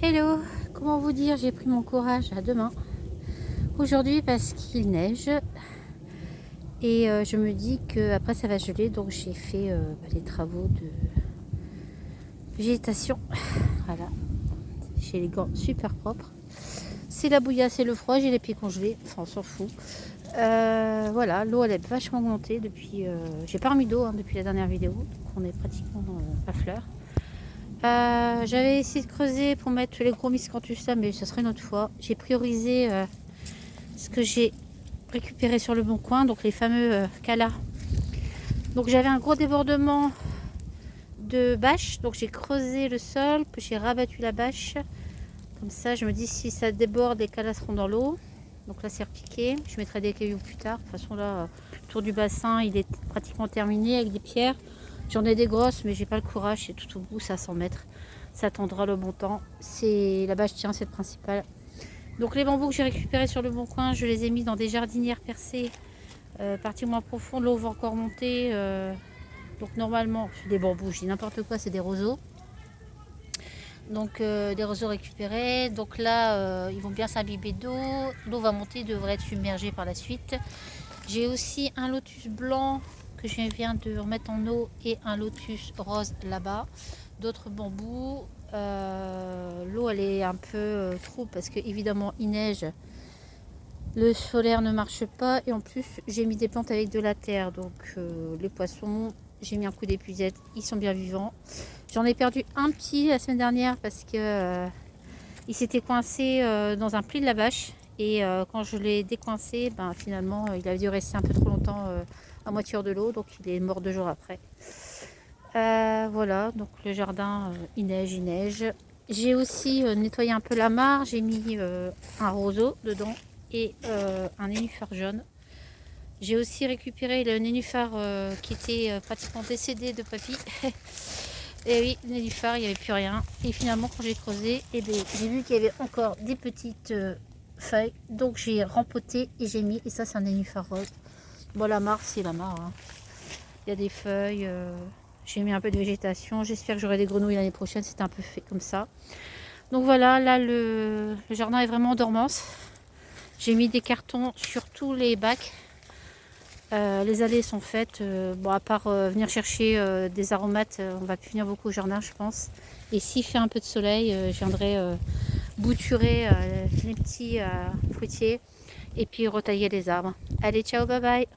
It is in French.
Hello, comment vous dire, j'ai pris mon courage à demain aujourd'hui parce qu'il neige et je me dis que après ça va geler, donc j'ai fait les travaux de végétation. Voilà, j'ai les gants super propres, c'est la bouillasse, c'est le froid, j'ai les pieds congelés, enfin on s'en fout. Voilà, l'eau elle est vachement augmentée depuis, j'ai pas remis d'eau depuis la dernière vidéo, donc on est pratiquement à fleur. J'avais essayé de creuser pour mettre les gros miscanthus là, mais ce serait une autre fois. J'ai priorisé ce que j'ai récupéré sur le bon coin, donc les fameux calas. Donc j'avais un gros débordement de bâche, donc j'ai creusé le sol, puis j'ai rabattu la bâche. Comme ça, je me dis si ça déborde, les calas seront dans l'eau. Donc là, c'est repiqué. Je mettrai des cailloux plus tard. De toute façon, là, le tour du bassin, il est pratiquement terminé avec des pierres. J'en ai des grosses, mais j'ai pas le courage. C'est tout au bout, c'est à 100 mètres. Ça attendra le bon temps. C'est la bâche tient, c'est le principal. Donc les bambous que j'ai récupérés sur le bon coin, je les ai mis dans des jardinières percées, partie moins profonde. L'eau va encore monter. Donc normalement, c'est des bambous, je dis n'importe quoi, c'est des roseaux. Donc des roseaux récupérés. Donc là, ils vont bien s'imbiber d'eau. L'eau va monter, devrait être submergée par la suite. J'ai aussi un lotus blanc que je viens de remettre en eau et un lotus rose là-bas. D'autres bambous. L'eau elle est un peu trouble parce que évidemment il neige. Le solaire ne marche pas et en plus j'ai mis des plantes avec de la terre. Donc les poissons, j'ai mis un coup d'épuisette, ils sont bien vivants. J'en ai perdu un petit la semaine dernière parce que il s'était coincé dans un pli de la bâche. Et quand je l'ai décoincé, finalement, il a dû rester un peu trop longtemps à moitié hors de l'eau. Donc il est mort 2 jours après. Voilà, donc le jardin, il neige. J'ai aussi nettoyé un peu la mare. J'ai mis un roseau dedans et un nénuphar jaune. J'ai aussi récupéré le nénuphar qui était pratiquement décédé de papy. Et oui, le nénuphar, il n'y avait plus rien. Et finalement, quand j'ai creusé, j'ai vu qu'il y avait encore des petites feuilles. Donc j'ai rempoté et j'ai mis. Et ça, c'est un nénuphar rose. Bon, la mare, c'est la mare. Hein. Il y a des feuilles. J'ai mis un peu de végétation. J'espère que j'aurai des grenouilles l'année prochaine. C'est un peu fait comme ça. Donc voilà, là, le jardin est vraiment en dormance. J'ai mis des cartons sur tous les bacs. Les allées sont faites. Bon, à part venir chercher des aromates, on va plus venir beaucoup au jardin, je pense. Et s'il fait un peu de soleil, je viendrai bouturer les petits fruitiers et puis retailler les arbres. Allez, ciao, bye bye!